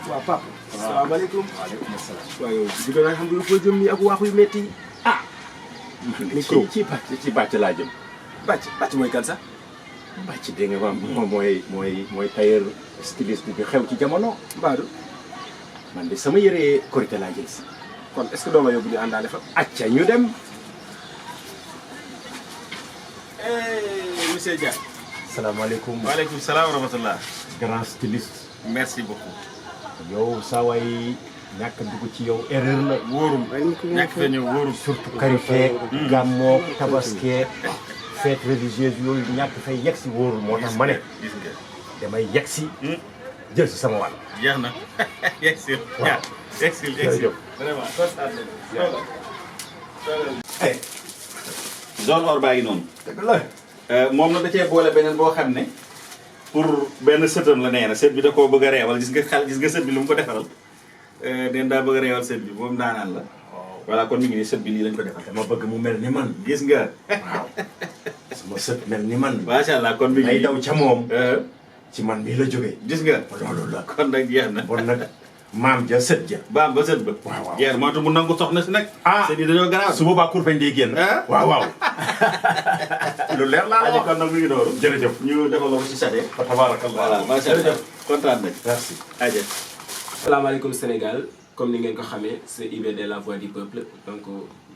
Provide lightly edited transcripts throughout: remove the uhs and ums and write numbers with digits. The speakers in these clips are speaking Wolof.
waaw papa. asalaamaaleykum. waaleykum salaam. waaw yow di nga xam nga foo jëm nii ak waaxu yu métti yi. ah. man ci bàcc laa jëm. bàcc mooy kan sax. bàcc dégg nga moom mooy tailleur styliste bi xew ci jamono. Mbadou. man de sama yére korité laa jël si. kon est-ce que doo ma yóbbu ñu àndaale fa. acca ñu dem. monsieur Dia. salaamaaleykum. waaleykum salaam wa rahmatullah. grand styliste. merci beaucoup. yow saa waay ñàkk dugg ci yow erreur la. wóorum ñàkk fa ñëw wóorum. surtout karité gàmmoo tabaski fête religieuse yooyu ñàkk fay yegg si wóorul moo tax ma ne gis nga damay yegg si jël si sama wàll. jeex na yegg si. waaw yegg si jërëjëf. vraiment kontaan nañu. zone or baa ngi noonu. dëgg la. moom na da cee boole beneen boo xam ne pour benn sëtam la nee na sët bi da koo bëgg a reewal gis nga sët bi lu mu ko defaral den daa bëgg a reewal sët bi moom daanaan la. voilà kon mi ngi nii sët bi lii lañ ko defal. dama bëgg mu mel ni man. gis nga. waaw sama sët mel ni man. macha allah kon mi ngi ay daw ca moom. nii. ci man mii la jógee. gis nga. loolu la. kon nag jeex na. bon nag maam ja sët ja. baam ba sët ba. waaw waaw jeex moo tax mu nangu soxna si nag. ah sët yi dañoo garaaw. su boobaa kurpeñ day génn. waaw waaw. lu leer laa la wax. kon nag mi ngi noonu. jërëjëf. ñu defal ko ci sate. fa tabarakallah. voilà macha allah kontaan nañ. merci. aja. salaamaaleykum Sénégal comme ni ngeen ko xamee c'est IBD la voix du peuple donc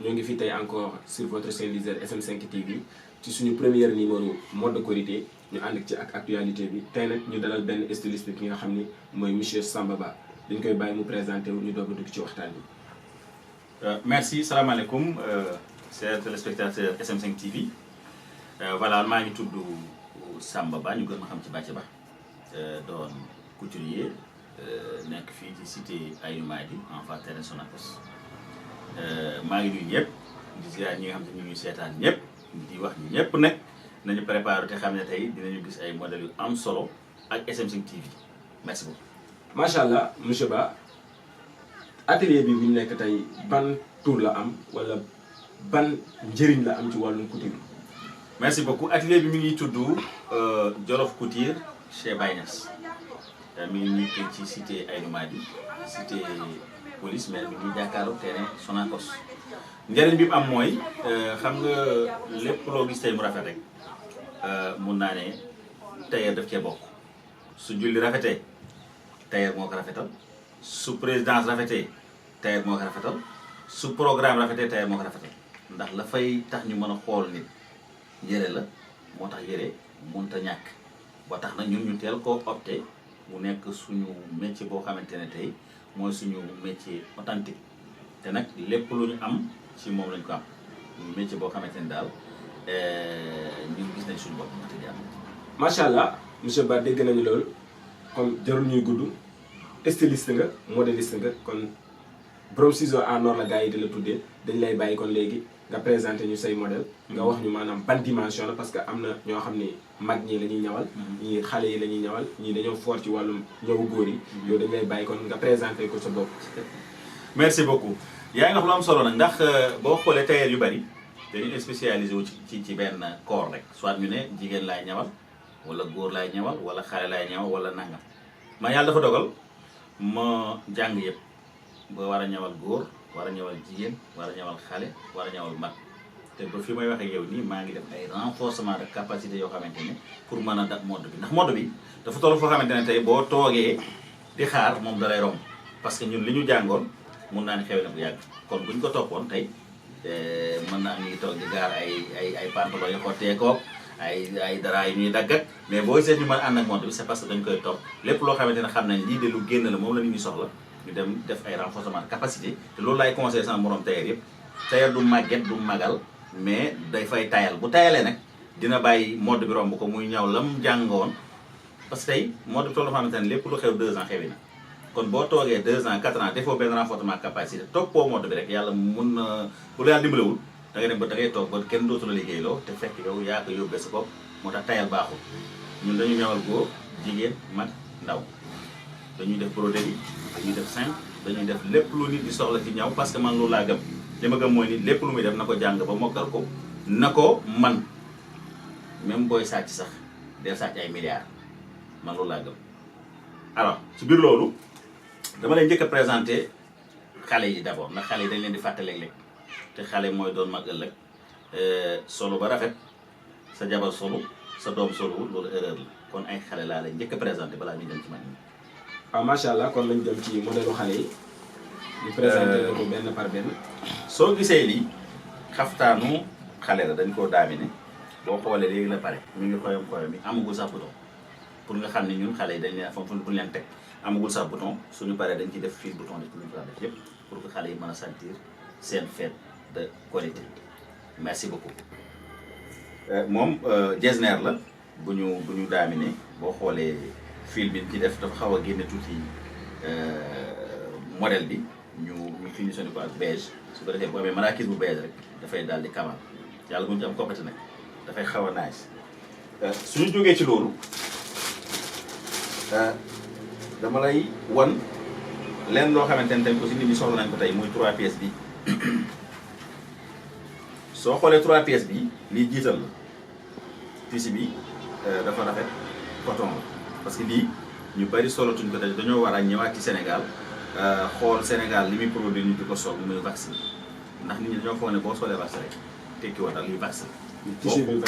ñoo ngi fi tey encore sur votre chaîne leader SM5 TV ci suñu première numéro mode de Korité ñu ànd ci ak actualité bi tey nag ñu dalal benn styliste bi ki nga xam ni mooy monsieur Samba Ba dañ koy bàyyi mu présenté wu ñu doog a dugg ci waxtaan bi. merci salaamaaleykum chers téléspectateurs SM5 TV voilà maa ngi tudd Samba Ba ñu gën ma xam ci Bàcc Ba doon couturier nekk fii ci cité Aïnou Mady en face terrain Sonacos maa ngi nuyu ñëpp di ziar ñi nga xam ne ñu ngi seetaan ñëpp di wax ñi ñëpp nag nañu préparé te xam ne tey dinañu gis ay modèles yu am solo ak SM5 TV merci beaucoup. macha allah monsieur Ba atelier bi bu ñu nekk tey ban tour la am wala ban njëriñ la am ci wàllum couture. merci beaucoup atelier bi mi ngi tudd Jolof Couture chez Baye Niass mi ngi nekk ci cité Aïnou Mady cité police mais mi ngi jàkkaarloo terrain Sonacos njëriñ bi mu am mooy xam nga lépp loo gis tey mu rafet rek mun naa ne tailleur daf cee bokk su julli rafetee tailleur moo ko rafetal su présidence rafetee tailleur moo ko rafetal su programme rafetee tailleur moo ko rafetal ndax la fay tax ñu mën a xool nit yére la moo tax yére mënut a ñàkk ba tax na ñun ñu teel koo opté mu nekk suñu métier boo xamante ne tey mooy suñu métier authentique te nag lépp lu ñu am ci moom lañ ko am muy métier boo xamante ne daal ñun gis nañ suñu bopp wax dëgg yàlla. macha allah monsieur Ba dégg nañu loolu comme jarul ñuy gudd styliste nga modéliste nga kon borom ciseau en or la gars yi di la tuddee dañ lay bàyyi kon léegi nga présenté ñu say modèle nga wax ñu maanaam ban dimension la parce que am na ñoo xam ni mag ñi la ñuy ñawal ñii xale yi la ñuy ñawal ñii dañoo fort ci wàllum ñawu góor yi yow dañ lay bàyyi kon nga présenté ko sa bopp. merci beaucoup yaa ngi wax lu am solo nag ndax boo xoolee tailleur yu bari dañuy spécialisé wu ci benn corps rek soit ñu ne jigéen laay ñawal wala góor laay ñawal wala xale laay ñawal wala nangam man yàlla dafa dogal ma jàng yëpp ba war a ñawal góor war a ñawal jigéen war a ñawal xale war a ñawal mag te ba fi may wax ak yow nii maa ngi def ay renforcement de capacité yoo xamante ne pour mën a dab mode bi ndax mode bi dafa toll foo xamante ne tey boo toogee di xaar moom dalay romb parce que ñun li ñu jàngoon mun naa ne xew na bu yàgg kon buñ ko toppoon tey mën naa am ñuy toog di gaar ay pantalon yu xottee koog ay dara yu ñuy daggat mais booy seet ñu mën a ànd ak mode bi c'est parce que dañ koy topp lépp loo xamante ne xam nañ lii de lu génn la moom la nit ñi soxla ñu dem def ay renforcement de capacité te loolu laay conseillé sama morom tailleur yëpp tailleur du màgget du magal mais day fay tayal bu tayalee nag dina bàyyi mode bi romb ko muy ñaw lam jàngoon parce que tey mode bi toll dafa xamante ne lépp lu xew 2 ans xewi na kon boo toogee 2 ans 4 ans defoo benn renforcement capacité toppoo mode bi rek yàlla mun na bu la yàlla dimbalewul da ngay dem ba da ngay toog ba kenn dootu la liggéeyloo te fekk yow yaa ko yóbbee sa bopp moo tax tayal baaxul ñun dañu ñawal góor jigéen mag ndaw dañuy def broderie dañuy def simple dañuy def lépp lu nit di soxla ci ñaw parce que man loolu laa gëm li ma gëm mooy nit lépp lu muy def na ko jàng ba mokkal ko na ko man même booy sàcc sax del sàcc ay milliards man loolu laa gëm alors ci biir loolu dama lay njëkk a présenté xale yi d'abord ndax xale yi dañ leen di fàtte léeg-léeg te xale mooy doon mag ëllëg solo ba rafet sa jabar solo sa doom solo loolu erreur la kon ay xale laa lay njëkk a présenté balaa ñu dem ci man ñi. waaw macha allah kon lañ dem ci modèle xale yi ñu présenté ko benn par benn. soo gisee lii xaftaanu xale la dañ koo daamine boo xoolee léegi la pare mi ngi xoyam mi amagul sax bouton pour nga xam ne ñun xale yi dañ leen fam fu ñu leen teg amagul sax bouton suñu paree dañ ciy def fil bouton de ñu ko def yëpp pour que xale yi mën a sentir seen fête de qualité. merci beaucoup. moom Getzner la bu ñu daamine boo xoolee fil bi ci def dafa xaw a génne tuuti modèle bi ñu finitionné ko ak beige su ko defee bu amee marakis bu beige rek dafay daal di kamal yàlla bu ñu ci am coppite nag dafay xaw a nice. suñu jógee ci loolu dama lay wan leen loo xamante ne tamit aussi nit ñi soxla nañ ko tey muy 3 pièces bi soo xoolee 3 pièces bi lii jiital la tissu bi dafa rafet coton la parce que lii ñu bari solatuñ ko dañoo war a ñëwaat ci Sénégal xool Sénégal li muy produit ñu di ko sol muy vax ndax nit ñi dañoo foog ne boo solee vax rek tekki woon daal lii vax la. tissu bi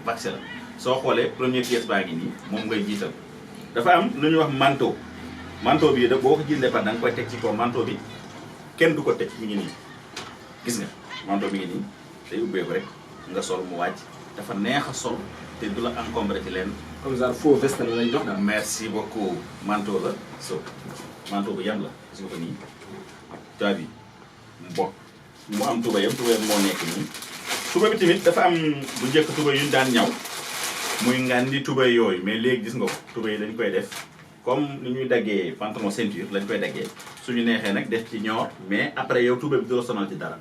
vax la soo xoolee première pièce baa ngi nii moom ngay jiital dafa am lu ñuy wax manteau bi da boo ko jëlee par da nga koy teg ci kaw manteau bi kenn du ko teg mi ngi nii gis nga manteau mi ngi nii day ubbeeku rek nga sol mu wàcc dafa neex a sol te du la encombré ci leen. comme ça faux veste la lay jox daal. merci beaucoup manteau la so manteau bu yam la gis nga ko nii caa bi mu am tubayam moo nekk nii. tuba bi tamit dafa am bu njëkk tuba yu ñu daan ñaw muy ngan di tuba yooyu mais léegi gis nga ko tuba yi dañ koy def comme ni ñuy daggee pantalon ceinture lañ koy daggee suñu neexee nag def ci ñoor mais après yow tuba bi du la sonal ci dara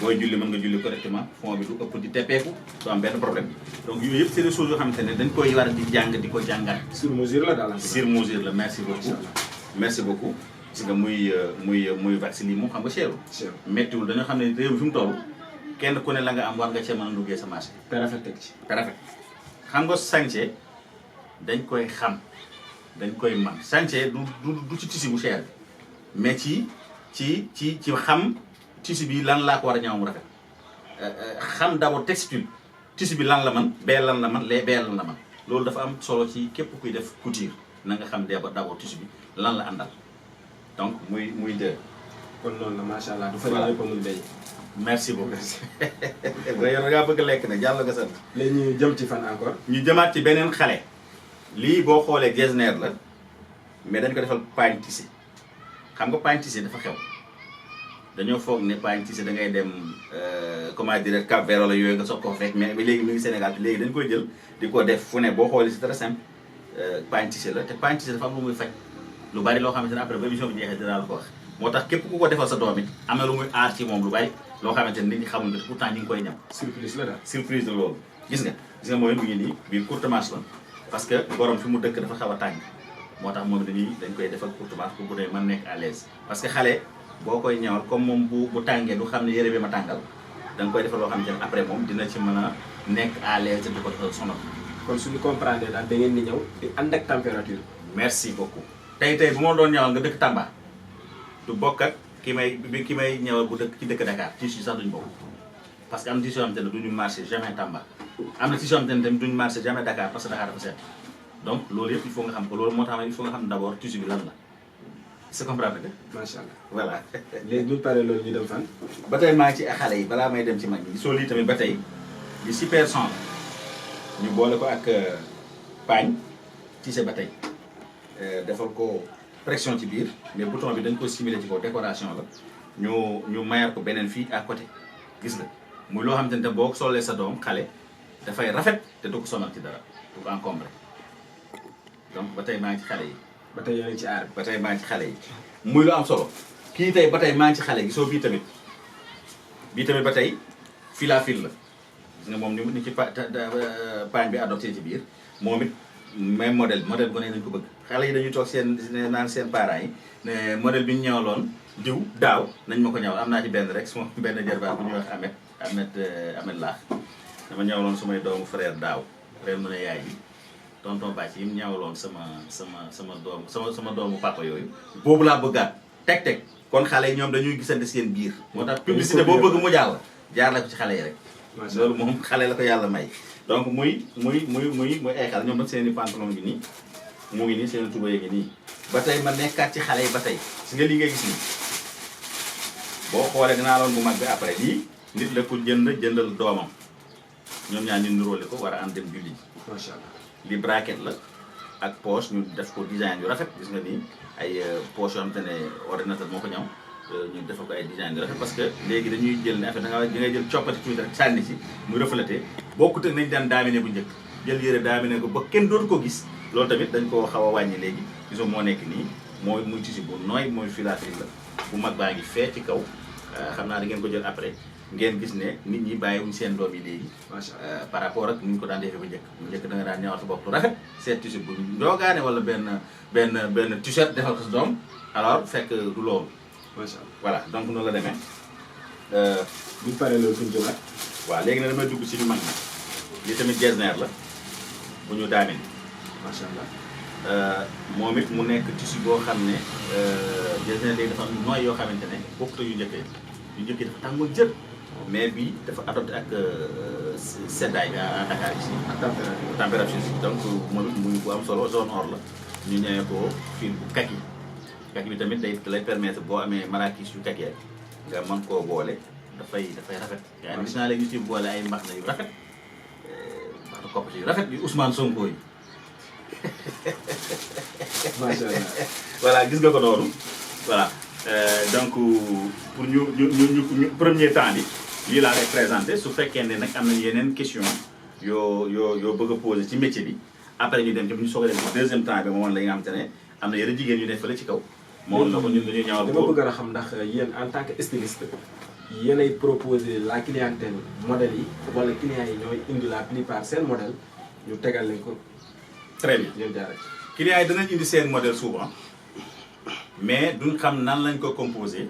booy julli mën nga julli correctement fond bi du ëpp di teppeeku du am benn problème donc yooyu yëpp c'est des choses yoo xamante ne dañ koy war di jàng di ko jàngat. sur mesure la daal. sur mesure la merci beaucoup. merci beaucoup gis nga muy vaccin yi moom xam nga cherul. méttiwul dañoo xam ne réew mi fi mu toll kenn ku ne la nga am war nga cee mën a duggee sa marché. te rafet teg ci. te rafet xam nga sañse dañ koy xam dañ koy man sañse du ci tissu bu cher bi mais ci xam tissu bi lan laa ko war a ñëw mu rafet xam d'abord textile tissu bi lan la man bee lan la man lee bee lan la man loolu dafa am solo ci képp kuy def couture na nga xam d'abord tissu bi lan la àndal donc muy deux. kon loolu la macha allah du fa yëpp amul béy. merci beaucoup. yow da ngaa bëgg a lekk ne jàll nga sant. léegi ñu jëm ci fan encore. ñu jëmaat ci beneen xale. lii boo xoolee Getzner la mais dañ ko defal pagne tissé xam nga pagne tissé dafa xew dañoo foog ne pagne tissé da ngay dem comment dire Cap Vert la yooyu nga soog koo fekk mais léegi mi ngi Sénégal te léegi dañ koy jël di ko def fu ne boo xoolee c'est très simple pagne tissé la te pagne tissé dafa am lu muy faj lu bari loo xamante ne après ba émission bi jeexee dinaa la ko wax. moo tax képp ku ko defal sa doom it am na lu muy aar ci moom lu bari loo xamante ne nit ñi xamul nga te pourtant ñu ngi koy ñam. surprise la daal surprise de loolu. gis nga mooy mu ngi nii biir courte manche la parce que borom fi mu dëkk dafa xaw a tàng moo tax moom dañ koy defal courte manche pour bu dee mën nekk à l'aise parce que xale boo koy ñawal comme moom bu tàngee du xam ne yére bi ma tàngal da nga koy defal loo xamante ne après moom dina ci mën a nekk à l'aise te du ko sonal. kon suñu comprendre daal da ngeen di ñëw di ànd ak température. merci beaucoup tey bu ma doon ñawal nga dëkk Tamba. du bokk ak ki may ñëwal bu dëkk ci dëkk Dakar tissu sax duñu bokk parce que am na tissu yoo xamante ne duñu marché jamais Tamba am na tissu yoo xamante ne tamit duñu marché jamais Dakar parce que Dakar dafa seet donc loolu yëpp il faut nga xam ko loolu moo tax il faut nga xam d'abord tissu bi lan la c'est comprendre nga. macha allah voilà. léegi bu ñu paree loolu ñu dem fan. ba tey maa ngi ci xale yi balaa may dem ci mag ñi soo lii tamit ba tey li super son ñu boole ko ak pagne tissé ba tey defal ko. pression ci biir mais bouton bi dañ ko simuler ci kaw décoration la ñu mayar ko beneen fii à côté gis nga muy loo xamante ne boo ko solee sa doom xale dafay rafet te du ko sonal ci dara du ko encombré donc ba tey maa ngi ci xale yi. ba tey yaa ngi ci aar ba tey maa ngi ci xale yi muy lu am solo kii tey ba tey maa ngi ci xale gisoo bii tamit ba tey fil à fil la gis nga moom ni ci pagne bi adopté ci biir moom it même modèle bu ne nañu ko bëgg xale yi dañuy toog naan seen parents yi ne modèle bi ñu ñëwaloon diw daaw nañ ma ko ñëwal am naa ci benn rek suma benn jarbaat bu ñuy wax Ahmed laax dama ñëwaloon sumay doomu frère daaw ren mu ne yaay yi tonton Bàcc yi mu ñaawaloon sama doomu papa yooyu boobu laa bëggaat teg kon xale yi ñoom dañuy gisante seen biir moo tax publicité boo bëgg mu jàll jaar la ko ci xale yi rek loolu moom xale la ko yàlla may donc muy ay xale ñoom nag seen i pantalon gi nii mu ngi nii seen tuba ngi nii ba tey ma nekkaat ci xale yi ba tey si nga li ngay gis nii boo xoolee dinaa loon bu mag bi après lii nit la ko jëndal doomam ñoom ñaar ñu nuróole ko war a am dem julli macha allah li braquette la ak poche ñu def ko design yu rafet gis nga nii ay poche yoo xam te ne ordinateur moo ko ñëw ñu defal ko ay design yu rafet parce que léegi dañuy jël ne affaire da ngay jël coppati tuuti rek sànni ci mu reflété bokkut ak nañ daan daamine bu njëkk jël yére daamine ko ba kenn dootu ko gis loolu tamit dañ koo xaw a wàññi léegi gisoo moo nekk nii mooy muy tissu bu nooy mooy filature la bu mag baa ngi fee ci kaw xam naa da ngeen ko jël après ngeen gis ne nit ñi bàyyiwuñ seen doom yi léegi par rapport ak ni ñu ko daan defee bu njëkk da nga daan ñëwaat sa bopp lu rafet seen tissu bu ndoogaane wala benn t-shirt defal ko sa doom alors fekk du loolu macha allah voilà donc noonu la demee bu ñu paree loolu suñu jëlaat waaw léegi nag damay dugg ci ñu mag na li tamit getzner la bu ñu daamin macha allah moom it mu nekk tissu boo xam ne getzner léegi dafa am nooy yoo xamante ne bokkut ak yu njëkkee dafa tàngoon jër mais bii dafa adopté ak seddaay bi à Dakar ici température donc moom it muy bu am solo zone or la ñu ñëwee ko fil bu kaki bi tamit day lay permettre boo amee marakis yu kaki nga mën koo boole dafay rafet yaa gis naa léegi ñu ci boole ay mbax na yu rafet mbaxna koppati yu rafet yu Ousmane Sonko yi macha allah voilà gis nga ko noonu voilà donc pour ñu premier temps bi lii laa lay présenté su fekkee ne nag am nañu yeneen question yoo bëgg a posé ci métier bi après ñu dem ci bu ñu soog a dem ci deuxième temps bi moom la nga xam te ne am na yeneen jigéen yu ne fële ci kaw moom la ko ñun dañuy ñawal dama bëgg a xam ndax yéen en tant que styliste yéenay proposer la clientèle modèle yi wala clients yi ñooy indi la plupart seen modèle ñu tegal leen ko très bien ngeen jaaree clients yi danañ indi seen modèle souvent mais duñ xam nan lañ ko composé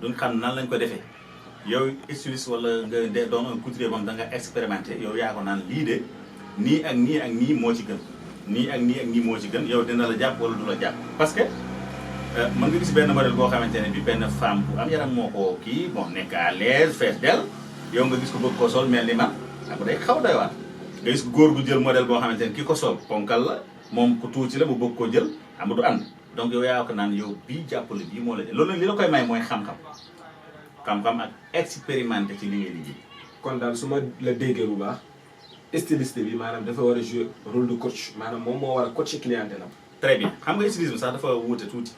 duñ xam nan lañ ko defee yow styliste wala nga doon un couturier bam da nga expérimenté yow yaa ko naan lii de nii ak nii ak nii moo ci gën nii ak nii ak nii moo ci gën yow dina la jàpp wala du la jàpp parce que mën nga gis benn modèle boo xamante ne bi benn femme bu am yaram moo ko kii bon nekk à l'aise fees del yow nga gis ko bëgg ko sol mel ni man ak day xaw doy waat nga gis góor gu jël modèle boo xamante ne ki ko sol ponkal la moom ku tuuti la mu bëgg koo jël am du ànd donc yow yaa ko naan yow bii jàppale bii moo la jël loolu nag li la koy may mooy xam-xam ak expérimenté ci li ngay liggéey. kon daal su ma la déggee bu baax styliste bi maanaam dafa war a jouer rôle de coach maanaam moom moo war a coacher clientèle am. très bien xam nga stylisme sax dafa wuute tuuti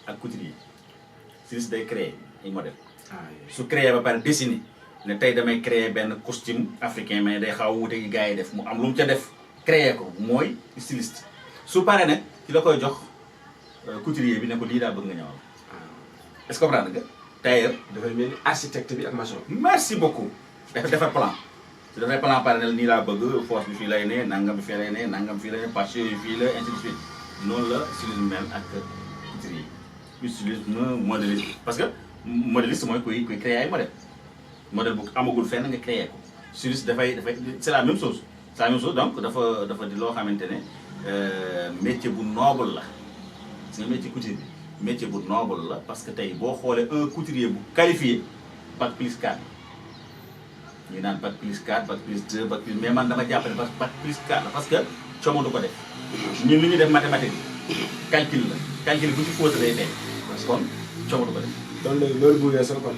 ak couturier styliste day créer ay modèle su créer ba pare dessiner ne tey damay créer benn costume africain mais day xaw a wuute yi gars yi def mu am lu mu ca def créer ko mooy styliste su paree nag ci la koy jox couturier bi ne ko lii daa bëgg nga ñëwal est-ce que comprendre nga tailleur dafay mel ni architecte bi ak maçon. merci beaucoup defar plan su defee plan pare ne nii laa bëgg force bi fii lay ne nangam bi fii lay ne nangam fii lay ne partie yi fii la ainsi de suite noonu la stylisme mel ak couturier stylisme modéliste parce que modéliste mooy kuy créer ay modèle bu amagul fenn nga créer ko styliste dafay c'est la même chose donc dafa di loo xamante ne métier bu noble la gis nga métier couturier bi métier bu noble la parce que tey boo xoolee un couturier bu qualifié bac plus 4 ñu naan bac plus 4 bac plus 2 bac plus mais man dama jàpp ne bac plus 4 la parce que coomo du ko def ñun li ñu def mathématique calcul bu ci fausse day tey kon coomo du ko def. donc loolu bu weesoo kon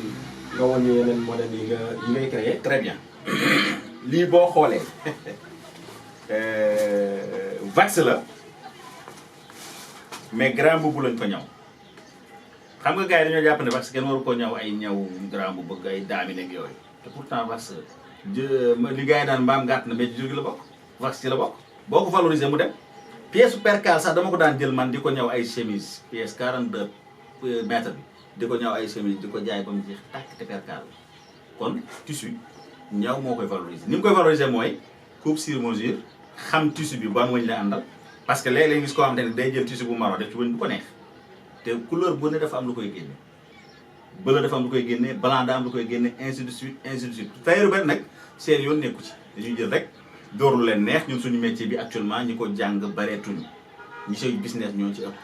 nga woon ñu yeneen modèle yi ngay créé. très bien lii boo xoolee vax la mais grand boubou lañ ko ñaw xam nga gars yi dañoo jàpp ne vax kenn waru ko ñaw ay ñaw grand bu bëgg ay daami nekk yooyu te pourtant vax li gars yi daan mbaam gàtt na mais ci jógi la bokk vax ci la bokk boo ko valoriser mu dem pièce percale sax dama ko daan jël man di ko ñaw ay chemise pièce 42 mètres bi di ko ñaw ay chemise di ko jaay ba mu jeex tàkk te percale kon tissu ñaw moo koy valoriser ni mu koy valoriser mooy coupe sur mesure xam tissu bi ban wëñ la àndal parce que léeg-léeg gis koo xam te ne day jël tissu bu marron def ci wëñ bu ko neex te couleur bu ne dafa am lu koy génne bleu dafa am lu koy génne blanc daa am lu koy génne ainsi de suite tailleur benn nag seen yoon nekku ci dañuy jël rek door lu leen neex ñun suñu métier bi actuellement ñi ko jàng bareetuñu ñi say business ñoo ci ëpp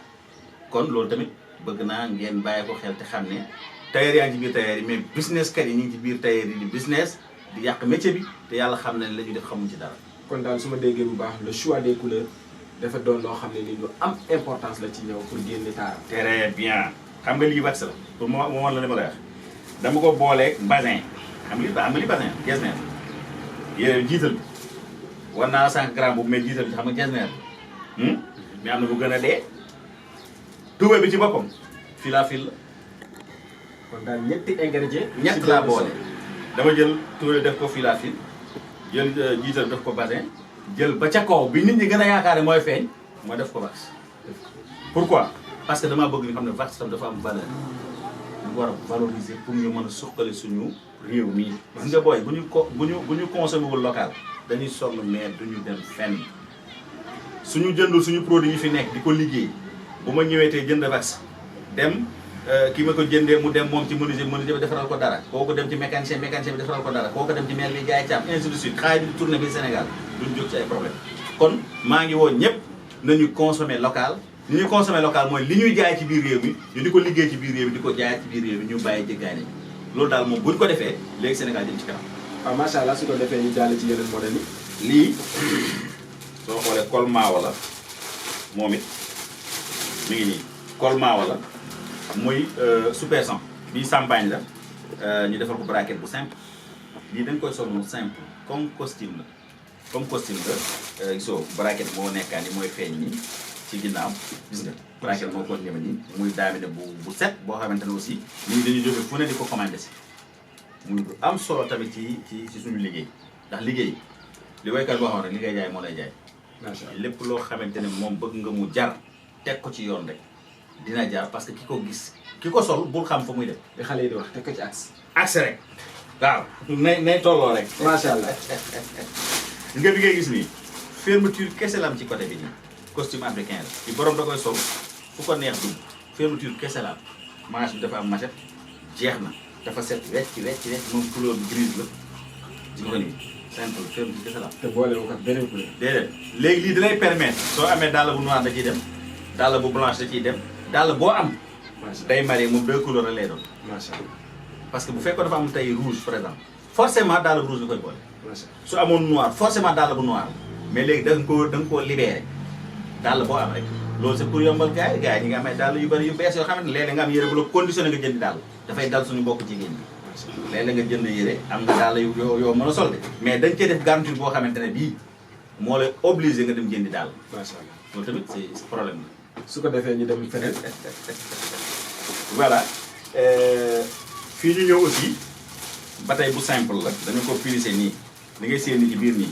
kon loolu tamit bëgg naa ngeen bàyyi ko xel te xam ne tailleur yaa ngi ci biir tailleur yi mais business kat yi ñu ngi ci biir tailleur yi di business di yàq métier bi te yàlla xam ne la ñu def xamuñ ci dara. kon daal su ma déggee bu baax le choix des couleurs dafa doon loo xam ne ni lu am importance la ci ñëw pour génne taaram. très bien xam nga lii wax la pour ma wan la li ma lay wax dama ko booleeg basin xam nga li basin getzner yére jiital bi war naa 5 grammes boobu mais jiital bi xam nga getzner mais am na bu gën a dee tuba bi ci boppam fil à fil la. kon daal ñetti ingrédients. ñett laa boole dama jël tuba def ko fil à fil jël jiital def ko basin jël ba ca kaw bi nit ñi gën a yaakaar ne mooy feeñ ma def ko wax. pourquoi parce que damaa bëgg ñu xam ne wax tam dafa am valeur ñu war a valoriser pour ñu mën a suqali suñu réew mi. gis nga booy bu ñu consommé wul local dañuy sonn mais duñu dem fenn suñu jëndul suñu produit yi fi nekk di ko liggéey bu ma ñëwee tey jënd wax dem ki ma ko jëndee mu dem moom ci menuisier bi defaral ko dara kooku dem ci mécanicien bi defaral ko dara kooku dem ci maire bi jaay caam ainsi de suite xaay di tourné bi Sénégal duñ jóg ci ay problème kon maa ngi woo ñëpp nañu consommer local li ñuy consommer local mooy li ñuy jaay ci biir réew mi ñu di ko liggéey ci biir réew mi di ko jaay ci biir réew mi ñu bàyyi jéggaane bi loolu daal moom buñ ko defee léegi Sénégal jëm ci kanam. waaw macha allah su ko defee ñu jàll ci yeneen modèle yi. lii soo xoolee col maawa la moom it mi ngi nii col maawa la muy super 100 bii champagne la ñu defal ko braquette bu simple lii dañ koy sol mu simple comme costume la gisoo braquette moo nekkaan ni mooy feeñ nii ci ginnaaw gis nga braquette moo ko ñëw nii muy daamine bu set boo xamante ne aussi nit ñi dañuy jóge fu ne di ko commandé si muy lu am solo tamit ci suñu liggéey ndax liggéey li waykat boo xam rek li ngay jaay moo lay jaay macha allah lépp loo xamante ne moom bëgg nga mu jar teg ko ci yoon rek dina jar parce que ki ko gis ki ko sol bul xam fa muy def li xale yi di wax teg ko ci axe rek waaw nay tolloo rek macha allah. nga bi ngay gis nii fermeture kese la am ci côté bi nii costume africain la ci borom da koy sol fu ko neex dugg fermeture kese la am manche bi dafa am machette jeex na dafa set wecc moom couleur bi grise la gis nga nii simple fermeture kese la am. te boole wu ko beneen couleur. déedéet léegi lii dalay permettre soo amee dàll bu noir da ciy dem dàll bu blanche da ciy dem dàll boo am day marié moom 2 couleurs lay doon. macha allah. parce que bu fekkoon dafa am tey rouge par exemple forcément dàll bu rouge nga koy boole. macha allah su amoon noir forcément dàll bu noir mais léegi da nga koo libéré dàll boo am rek loolu c'est pour yombal gars yi ñi nga am ay dàll yu bari yu bees yoo xamante ne léeg-léeg nga am yére bu la conditionné nga jëndi dàll dafay dal suñu mbokk jigéen ñi. léeg-léeg nga jënd yére am nga dàll yoo mën a sol de mais dañ cee def garniture boo xamante ne bii moo lay obligé nga dem jëndi dàll. macha allah loolu tamit c'est problème la. su ko defee ñu dem feneen. voilà fii ñu ñëw aussi ba tey bu simple la dañu ko plissé nii li ngay séen ni ci biir nii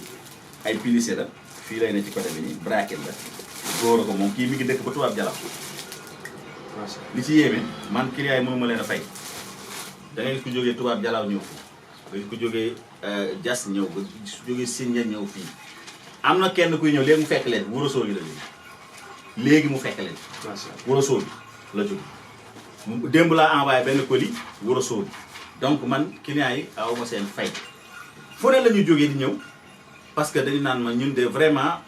ay plissé la fii lay ne ci côté bi nii braquette la góor a ko moom kii mi ngi dëkk ba tubaab jalaw macha allah li ci yéeme man client yi mënuma leen a fay da ngay gis ku jógee tubaab jalaaw ñëw fii nga gis ku jógee jas ñëw nga gis ku jógee Sindia ñëw fii am na kenn kuy ñëw léegi mu fekk leen Wuro Sogi la jóge léegi mu fekk leen macha allah Wuro Sogi la jóge démb laa envoyé benn colis Wuro Sogi donc man client yi aw ma seen fay fu ne la ñu jógee di ñëw parce que dañu naan ma ñun de vraiment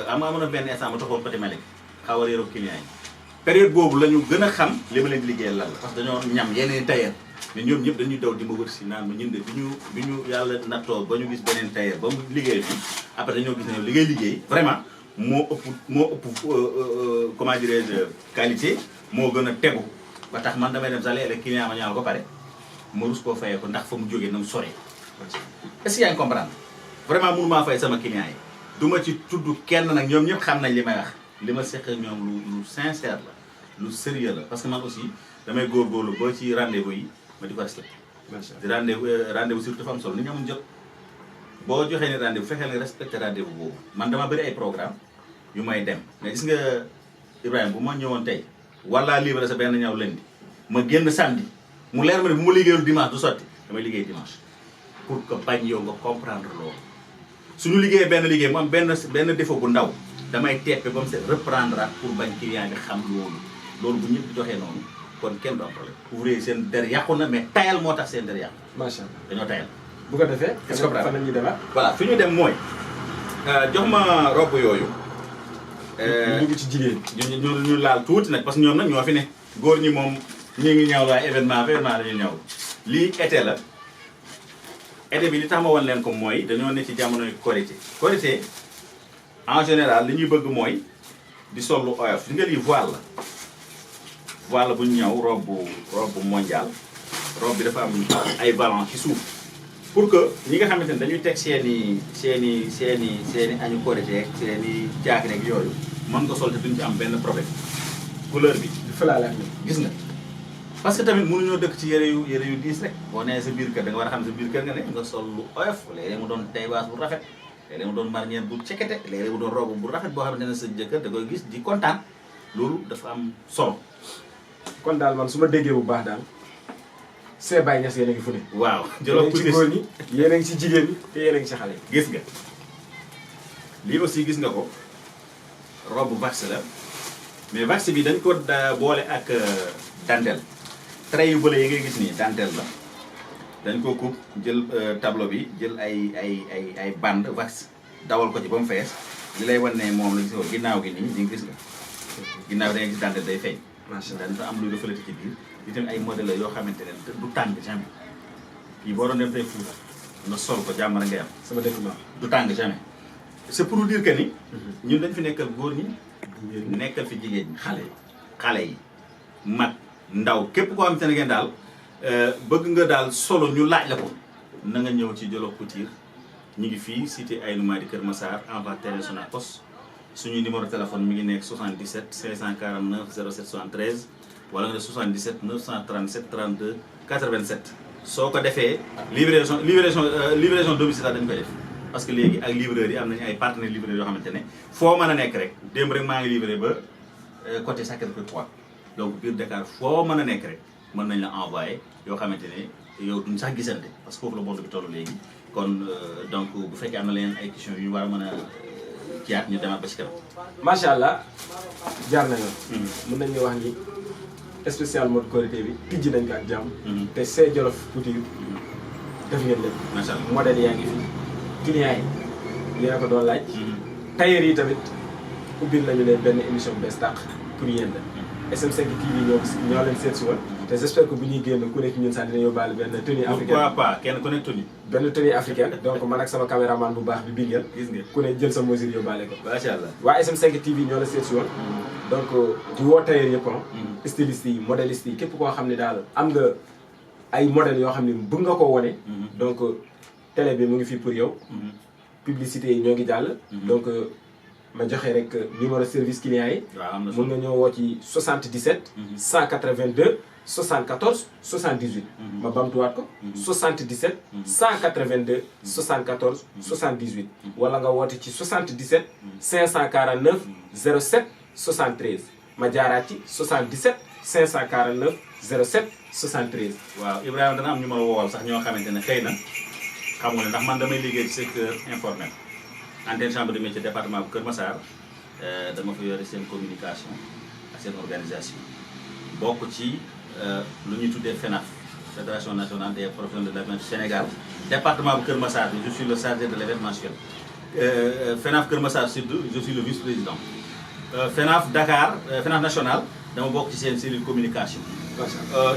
amoon na benn instant ma taxoon Petit Malick xaw a réeroog client yi période boobu la ñu gën a xam li ma leen di liggéeyal lan la parce que dañoo ñam yeneen tailleur mais ñoom ñëpp dañuy daw di ma wër si naan ma ñun de bi ñu yàlla nattoo ba ñu gis beneen tailleur ba mu liggéeyal fii après dañoo gis ne li ngay liggéey vraiment moo ëpp comment dirais-je qualité moo gën a tegu ba tax man damay dem sax léeg-léeg client ma ñaal ko pare ma rus koo fayee ko ndax fa mu jógee na mu sore est-ce que yaa ngi comprendre vraiment mënu maa fay sama client yi du ma ci tudd kenn nag ñoom ñëpp xam nañ li may wax li ma seq ñoom lu sincère la lu sérieux la parce que man aussi damay góorgóorlu ba ci rendez-vous yi ma di ko respecté di rendez-vous surtout dafa am solo ni ñu amuñ jot boo joxee ni rendez-vous fexeel nga respecté rendez-vous boobu man dama bëri ay programme yu may dem mais gis nga Ibrahima bu ma ñëwoon tey wala livré sa benn ñaw lundi ma génn samedi mu leer ma ne bu ma liggéeyul dimanche du sotti damay liggéey dimanche pour que bañ yow nga comprendre loolu suñu liggéeyee benn liggéey mu am benn défaut bu ndaw damay teppe ba mu set reprendre ak pour bañ client bi xam loolu bu ñëpp di doxee noonu kon kenn du am problème ouvrier seen der yàqu na mais tayal moo tax seen der yàqu macha allah dañoo tayal bu ko defee est-ce que fan la ñuy demaat voilà fi ñu dem mooy jox ma robe yooyu. ñu dugg ci jigéen ñu laal tuuti nag parce que ñoom nag ñoo fi ne góor ñi moom ñi ngi ñaw waaye événement la ñuy ñaw lii été la été bi li tax ma wan leen ko mooy dañoo ne ci jamonoy korité en général li ñuy bëgg mooy di sol lu oyof di nga lii voile bu ñu ñaw robe mondial robe bi dafa am ay ballon ci suuf pour que ñi nga xamante ne dañuy teg seeni añu korité ak seeni caaki rek yooyu mën nga sol te duñ ci am benn problème couleur bi falaala gis nga parce que tamit mënuñoo dëkk ci yére yu diis rek boo nee sa biir kër da nga war a xam sa biir kër nga ne nga sol lu oyof léeg-léeg mu doon taybaas bu rafet léeg-léeg mu doon marinière bu cekete léeg-léeg mu doon robe bu rafet boo xamante ne sa jëkkër da koy gis di kontaan loolu dafa am solo. kon daal man su ma déggee bu baax daal see Baye Niass yéen a ngi fu ne. waaw jëloo ci góor ñi yéen a ngi ci jigéen ñi te yéen a ngi ci xale yi. gis nga lii aussi gis nga ko robe vax la mais vax bi dañ ko boole ak dentelle trait yu bële yi ngay gis nii dentelle la dañ ko coupe jël tableau bi jël ay bande vax dawal ko ci ba mu fees li lay wan ne moom la gis ko ginnaaw gi nii ñu gis nga ginnaaw da ngay gis dentelle day feeñ. macha allah dafa am lu reflété ci biir li tamit ay modèle yoo xamante ne du tàng jamais kii boo doon dem tey Fuuta nga sol ko jàmm ngay am. sama dëkk ma du tàng jamais. c'est pour dire que ni. ñun dañ fi nekkal góor ñi. nekkal fi jigéen ñi xale yi mag ndaw képp koo xamante ne ngeen daal bëgg nga daal solo ñu laaj la ko na nga ñëw ci Jolof Couture ñu ngi fii cité Aïnou Mady Kër Massar en face terrain Sonacos suñu numéro téléphone mi ngi nekk 77 549 07 73 wala nga ne 77 937 32 87 soo ko defee livraison domicile dañu koy def parce que léegi ak livreurs yi am nañu ay partenaires livreurs yoo xamante ne foo mën a nekk rek démb rek maa ngi livré ba côté Sacré-Cœur 3 donc biir Dakar foo mën a nekk rek mën nañ la envoyé yoo xamante ne yow duñ sax gisante parce que foofu la monde bi toll léegi kon donc bu fekkee am na leen ay questions yu ñu war a mën a kiyaat ñu demaat ba ci kanam. macha allah jaar na yoon. mën nañu wax ni spécial mode korité bi tijji nañ ko ak jàmm. te see Jolof Couture def ngeen lépp. macha allah modèle yaa ngi fi clients yi yéen a ko doon laaj. tailleur yi tamit ubbil nañu leen benn émission bu bees tàq pour yéen la. SM5 TV ñoo leen seet si woon. te j'espère que bu ñuy génn ku nekk ñun sax dina yóbbaale benn tenue africaine. pourquoi pas kenn ku nekk tenue. benn tenue africaine donc man ak sama caméraman bu baax bi Bingel. gis nga ku ne jël sa mesure yóbbaale ko. macha allah waa SM5 TV ñoo la seet si woon. donc di woo tailleur yëpp ah. styliste yi modéliste yi képp koo xam ne daal am nga ay modèles yoo xam ne bëgg nga koo wane. donc télé bi mu ngi fii pour yow. publicité yi ñoo ngi jàll. donc ma joxe rek numéro service client yi. waaw am na mën nga ñëw woo ci 77. 182 74 78. ma bamtuwaat ko. 77. 182 74 78. wala nga woote ci 77. 549 07 73. ma jaaraat ci 77 549 07 73. waaw Ibrahima dana am ñu ma woowal sax ñoo xamante ne xëy na xam nga ne ndax man damay liggéey ci secteur informel. antenne chambre de métier département bu Kër Massar dama fa yore seen communication ak seen organisation bokk ci lu ñuy tuddee FENAF fédération nationale des professionnels de l'événementiel du Sénégal département bu Kër Massar je suis le chargé de l'événementiel FENAF Kër Massar Sud je suis le vice-président FENAF Dakar FENAF national dama bokk ci seen cellule communication.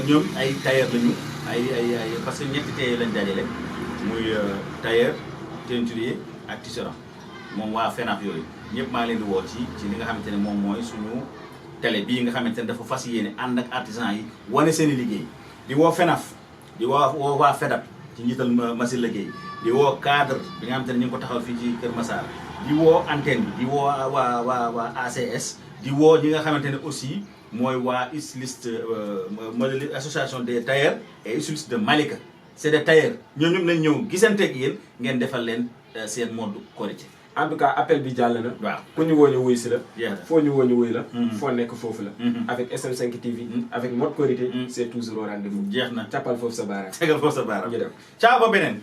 ñoom ay tailleur lañu ay parce que ñetti tailleur lañ dajale muy tailleur teinturier ak tisserand. moom waa FENAF yooyu ñëpp maa ngi leen di woo ci li nga xamante ne moom mooy suñu télé bii nga xamante ne dafa fas yéene ànd ak artisan yi wane seen i liggéey di woo FENAF di woo waa FEDAP ci njiital machine liggéey di woo cadre bi nga xamante ne ñu ngi ko taxawal fii ci Kër Massar di woo antenne bi di woo waa ACS di woo ñi nga xamante ne aussi mooy waa styliste association des tailleurs et stylistes de Malika c'est des tailleurs ñoom ñoom lañ ñëw gisanteeg yéen ngeen defal leen seen mode korité. en tout cas appel bi jàll na. waaw ku ñu woo ñu wuy si la. foo ñu woo ñu wuy la. foo nekk foofu la. avec SM5 TV. avec mode korité. c'est toujours au rendez-vous. jeex na càppal foofu sa baaraam. tegal foofu sa baaraam. ñu dem caa ba beneen.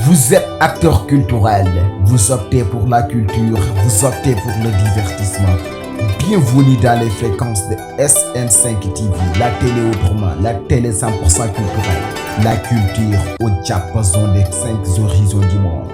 Vous êtes acteur culturel, vous optez pour la culture, vous optez pour le divertissement. Bienvenue dans les fréquences de SM5 TV, la télé autrement, la télé 100% culturelle. La culture au diapason des 5 horizons du monde.